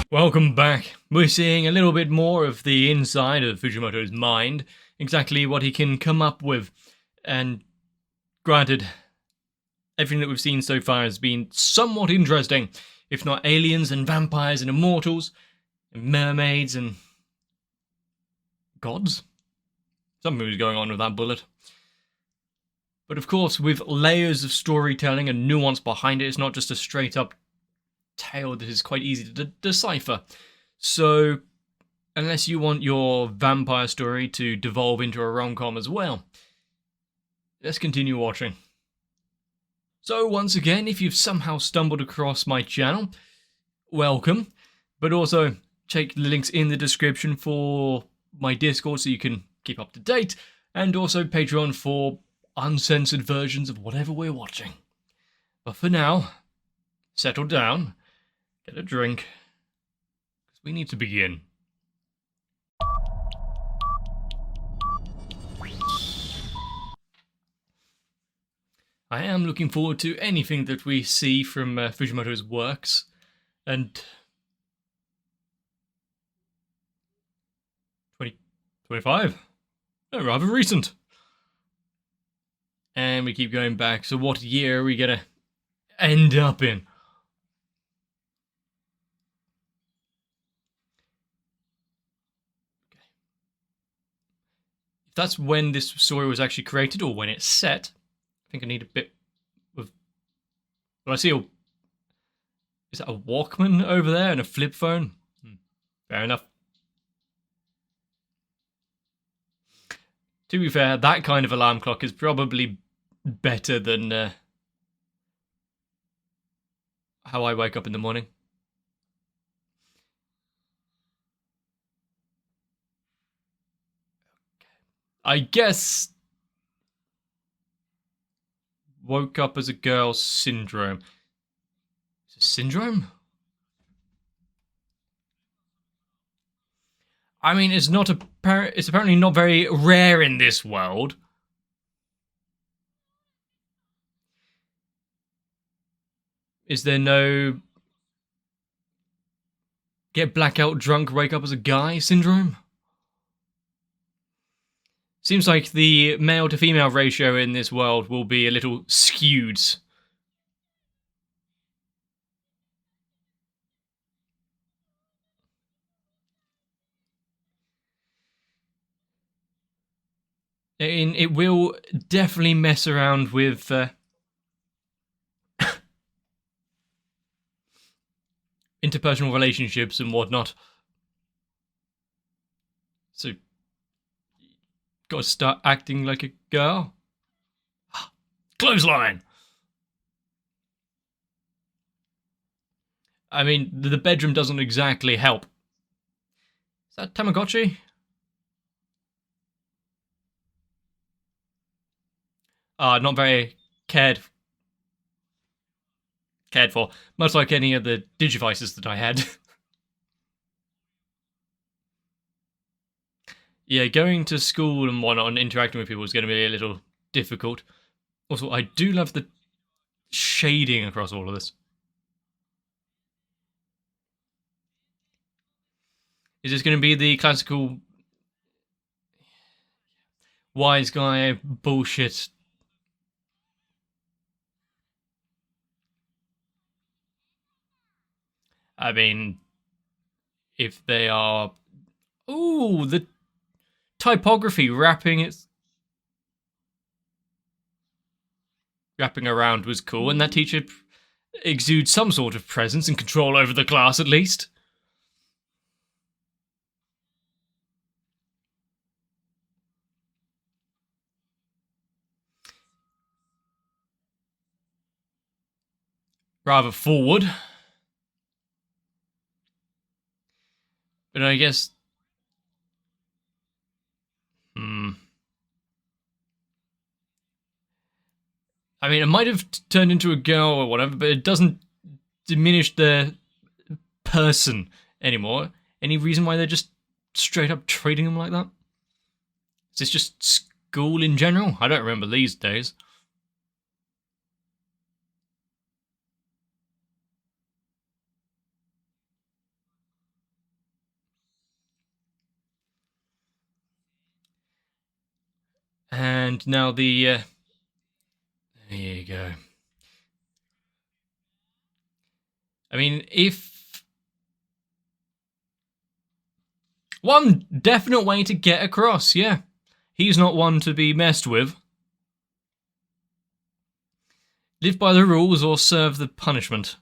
Welcome back. We're seeing a little bit more of the inside of Fujimoto's mind, exactly what he can come up with. And granted, everything that we've seen so far has been somewhat interesting, if not aliens and vampires and immortals, and mermaids and gods. Something was going on with that bullet. But of course, with layers of storytelling and nuance behind it, it's not just a straight up tale that is quite easy to decipher. So, unless you want your vampire story to devolve into a rom-com as well, let's continue watching. So once again, if you've somehow stumbled across my channel, welcome. But also, check the links in the description for my Discord so you can keep up to date, and also Patreon for uncensored versions of whatever we're watching. But for now, settle down, get a drink, because we need to begin. I am looking forward to anything that we see from Fujimoto's works, and 2025? Oh, rather recent. And we keep going back, so what year are we gonna end up in? Okay. If that's when this story was actually created, or when it's set, I think I need a bit of... Well, I see a... Is that a Walkman over there and a flip phone? Fair enough. To be fair, that kind of alarm clock is probably better than how I wake up in the morning. I guess woke up as a girl syndrome. Is it syndrome? I mean, it's apparently not very rare in this world. Is there no get blackout drunk, wake up as a guy syndrome? Seems like the male to female ratio in this world will be a little skewed. It will definitely mess around with interpersonal relationships and whatnot. So, gotta start acting like a girl. Clothesline! I mean, the bedroom doesn't exactly help. Is that Tamagotchi? Not very cared for, much like any of the Digivices that I had. Yeah, going to school and whatnot and interacting with people is going to be a little difficult. Also, I do love the shading across all of this. Is this going to be the classical wise guy bullshit? I mean, if they are... Ooh, the typography wrapping around was cool, and that teacher exudes some sort of presence and control over the class, at least. Rather forward. But I guess... I mean, it might have turned into a girl or whatever, but it doesn't diminish the person anymore. Any reason why they're just straight up treating them like that? Is this just school in general? I don't remember these days. And now the... there you go. I mean, if... One definite way to get across, yeah. He's not one to be messed with. Live by the rules or serve the punishment.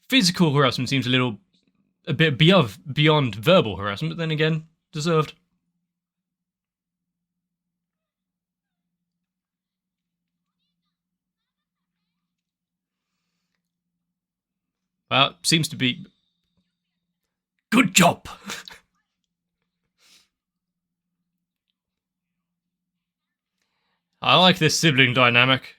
Physical harassment seems a bit beyond verbal harassment, but then again, deserved. Well, seems to be... Good job! I like this sibling dynamic.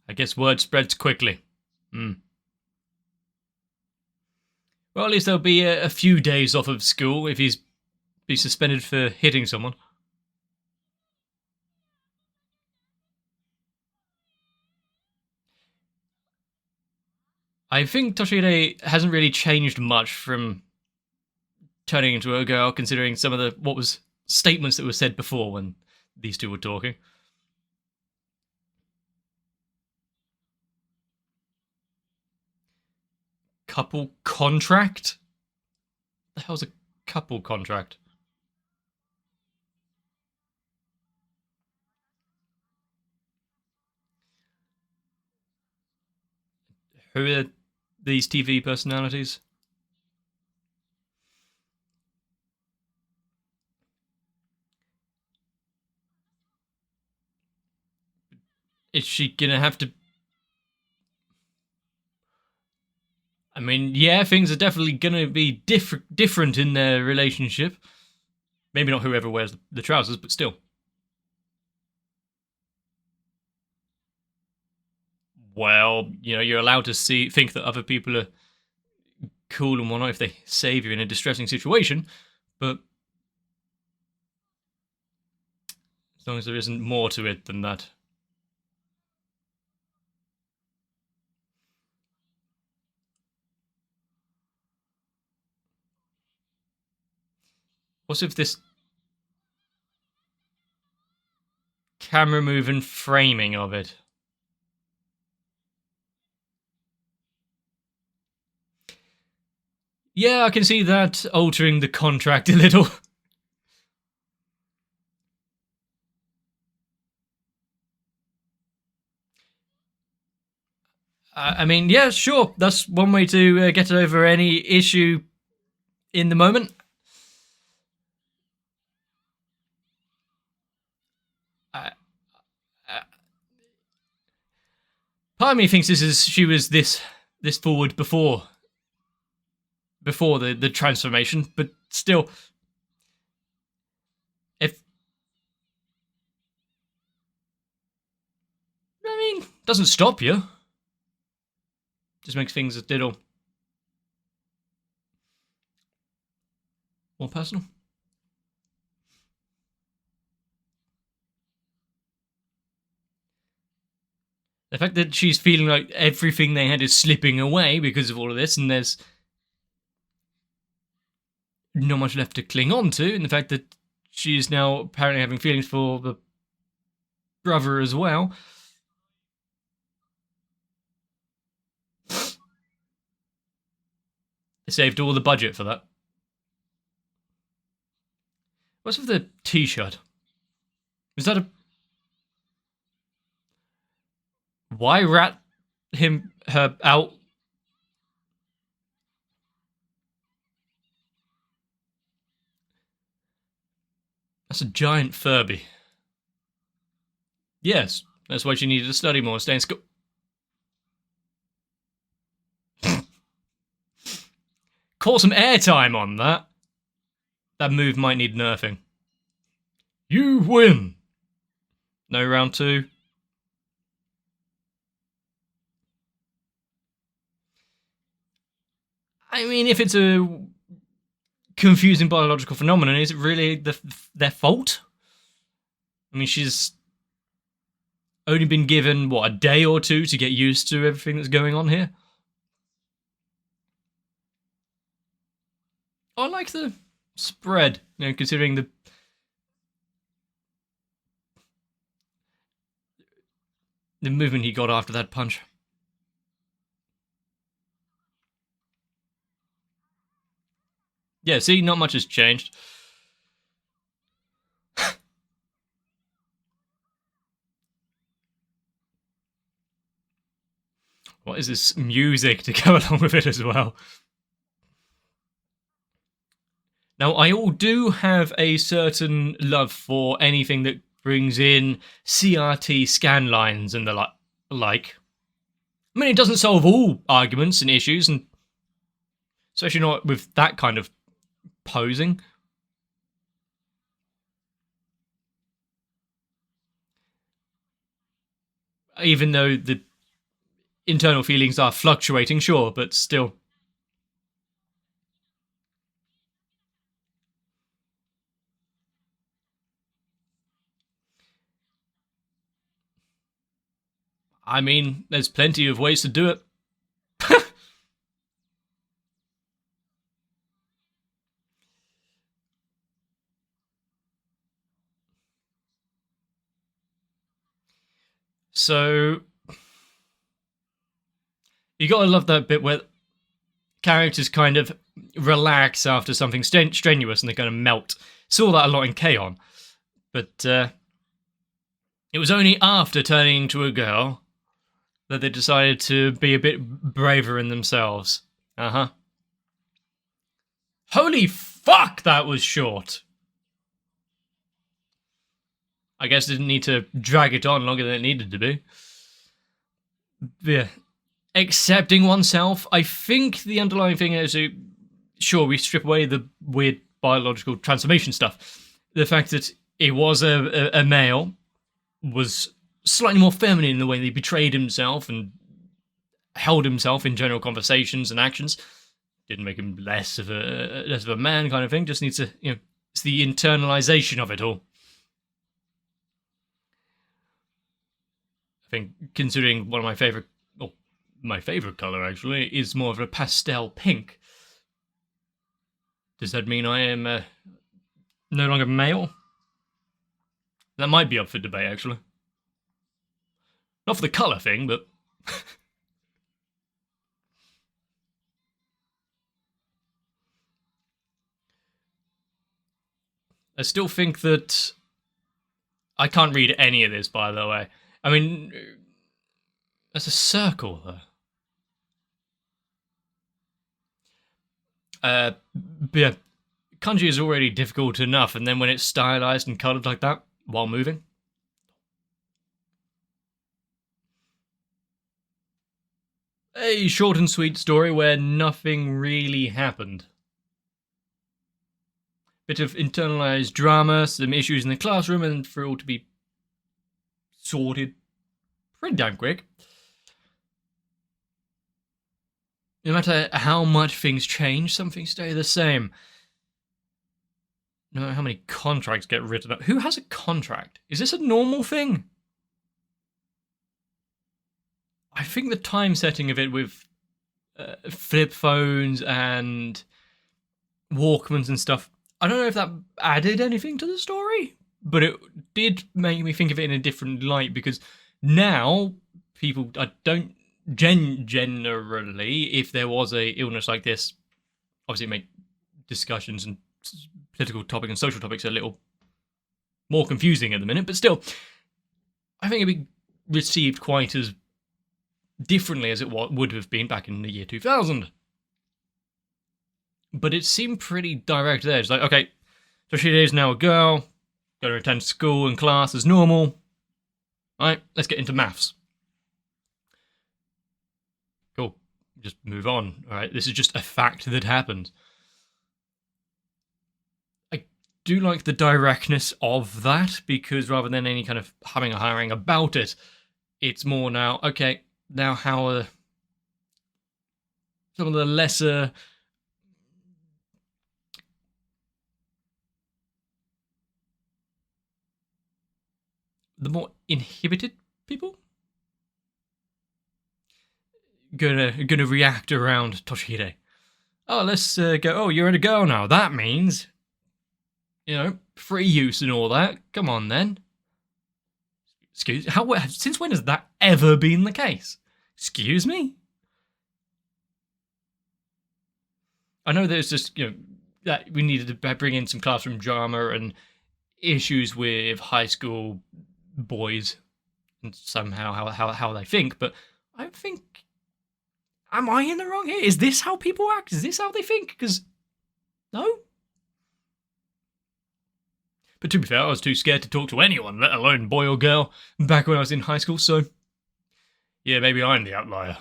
I guess word spreads quickly. Well, at least there'll be a few days off of school if he's be suspended for hitting someone. I think Toshihide hasn't really changed much from turning into a girl, considering some of the statements that were said before when these two were talking. Couple contract? The hell's a couple contract? Who are these TV personalities? Is she gonna have to... I mean, yeah, things are definitely gonna be different in their relationship. Maybe not whoever wears the trousers, but still. Well, you're allowed to think that other people are cool and whatnot if they save you in a distressing situation, but as long as there isn't more to it than that. What's if this camera move and framing of it? Yeah, I can see that altering the contract a little. I mean, yeah, sure. That's one way to get over any issue in the moment. Part of me thinks she was this forward before the transformation, but still, if I mean, doesn't stop you, just makes things a little more personal. The fact that she's feeling like everything they had is slipping away because of all of this, and there's not much left to cling on to, and the fact that she is now apparently having feelings for the brother as well. They saved all the budget for that. What's with the t-shirt? Is that a... Why rat her out? That's a giant Furby. Yes, that's why she needed to study more, stay in school. Caught some airtime on that. That move might need nerfing. You win! No round two. I mean, if it's a confusing biological phenomenon. Is it really their fault? I mean, she's only been given, what, a day or two to get used to everything that's going on here? I like the spread, considering the movement he got after that punch. Yeah, see, not much has changed. What is this music to go along with it as well? Now, I do have a certain love for anything that brings in CRT scan lines and the like. I mean, it doesn't solve all arguments and issues, and especially not with that kind of posing. Even though the internal feelings are fluctuating, sure, but still. I mean, there's plenty of ways to do it. So, you gotta love that bit where characters kind of relax after something strenuous and they're gonna melt. Saw that a lot in K-On! But it was only after turning into a girl that they decided to be a bit braver in themselves. Uh-huh. Holy fuck, that was short! I guess didn't need to drag it on longer than it needed to be. Yeah. Accepting oneself, I think the underlying thing is, sure, we strip away the weird biological transformation stuff. The fact that he was a male, was slightly more feminine in the way that he betrayed himself and held himself in general conversations and actions. Didn't make him less of a man kind of thing. Just needs to, it's the internalization of it all. I think, considering one of my favorite, my favorite color actually, is more of a pastel pink. Does that mean I am no longer male? That might be up for debate, actually. Not for the color thing, but I still think that I can't read any of this, by the way. I mean, there's a circle there. Yeah, kanji is already difficult enough, and then when it's stylized and colored like that while moving. A short and sweet story where nothing really happened. Bit of internalized drama, some issues in the classroom, and for it all to be sorted pretty damn quick. No matter how much things change, some things stay the same. No matter how many contracts get written up. Who has a contract? Is this a normal thing? I think the time setting of it with flip phones and Walkmans and stuff, I don't know if that added anything to the story, but it did make me think of it in a different light, because now people, I don't generally, if there was a illness like this, obviously make discussions and political topics and social topics a little more confusing at the minute, but still, I think it'd be received quite as differently as it would have been back in the year 2000. But it seemed pretty direct there. It's like, okay, so she is now a girl, gonna attend school and class as normal. Alright, let's get into maths. Cool, just move on. Alright, this is just a fact that happened. I do like the directness of that, because rather than any kind of humming or hiring about it, it's more now, okay, now how are some of the lesser the more inhibited people gonna react around Toshihide. Oh, let's go. Oh, you're a girl now. That means, free use and all that. Come on then. Excuse. Since when has that ever been the case? Excuse me. I know there's just that we needed to bring in some classroom drama and issues with high school boys and somehow how they think, but I think, am I in the wrong here? Is this how people act? Is this how they think? Because no. But to be fair, I was too scared to talk to anyone, let alone boy or girl, back when I was in high school, so yeah, maybe I'm the outlier.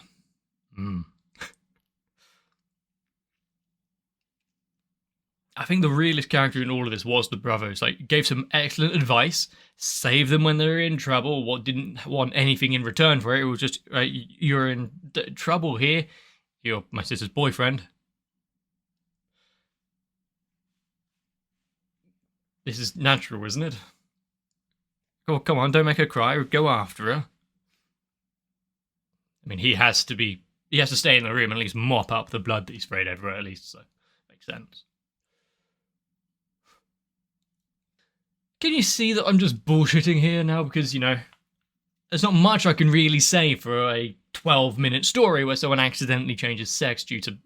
I think the realest character in all of this was the brothers. Like, gave some excellent advice, saved them when they were in trouble, didn't want anything in return for it. It was just, you're in trouble here. You're my sister's boyfriend. This is natural, isn't it? Oh, come on, don't make her cry. Go after her. I mean, he has to stay in the room and at least mop up the blood that he sprayed everywhere, at least, so makes sense. Can you see that I'm just bullshitting here now? Because, there's not much I can really say for a 12-minute story where someone accidentally changes sex due to...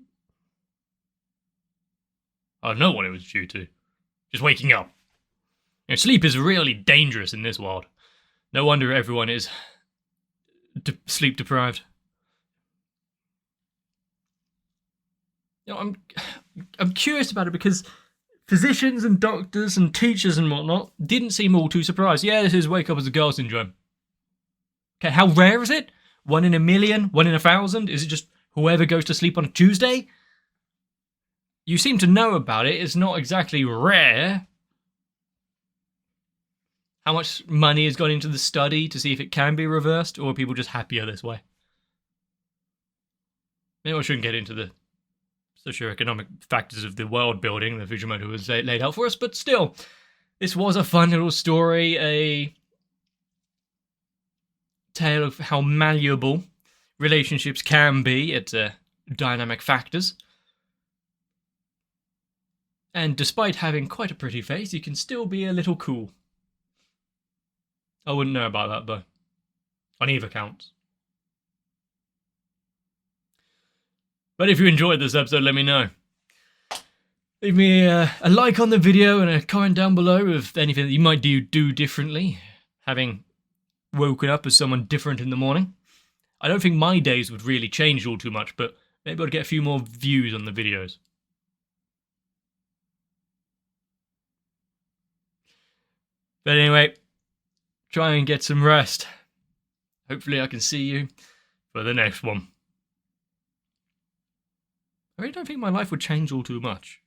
I don't know what it was due to. Just waking up. Sleep is really dangerous in this world. No wonder everyone is sleep deprived. I'm curious about it because physicians and doctors and teachers and whatnot didn't seem all too surprised. Yeah, this is wake up as a girl syndrome. Okay, how rare is it? 1 in a million? 1 in 1,000? Is it just whoever goes to sleep on a Tuesday? You seem to know about it. It's not exactly rare. How much money has gone into the study to see if it can be reversed, or are people just happier this way? Maybe I shouldn't get into the socioeconomic factors of the world building that Fujimoto has laid out for us, but still, this was a fun little story, a tale of how malleable relationships can be at dynamic factors. And despite having quite a pretty face, you can still be a little cool. I wouldn't know about that, though. On either count. But if you enjoyed this episode, let me know. Leave me a like on the video and a comment down below of anything that you might do differently, having woken up as someone different in the morning. I don't think my days would really change all too much, but maybe I'd get a few more views on the videos. But anyway, try and get some rest. Hopefully I can see you for the next one. I really don't think my life would change all too much.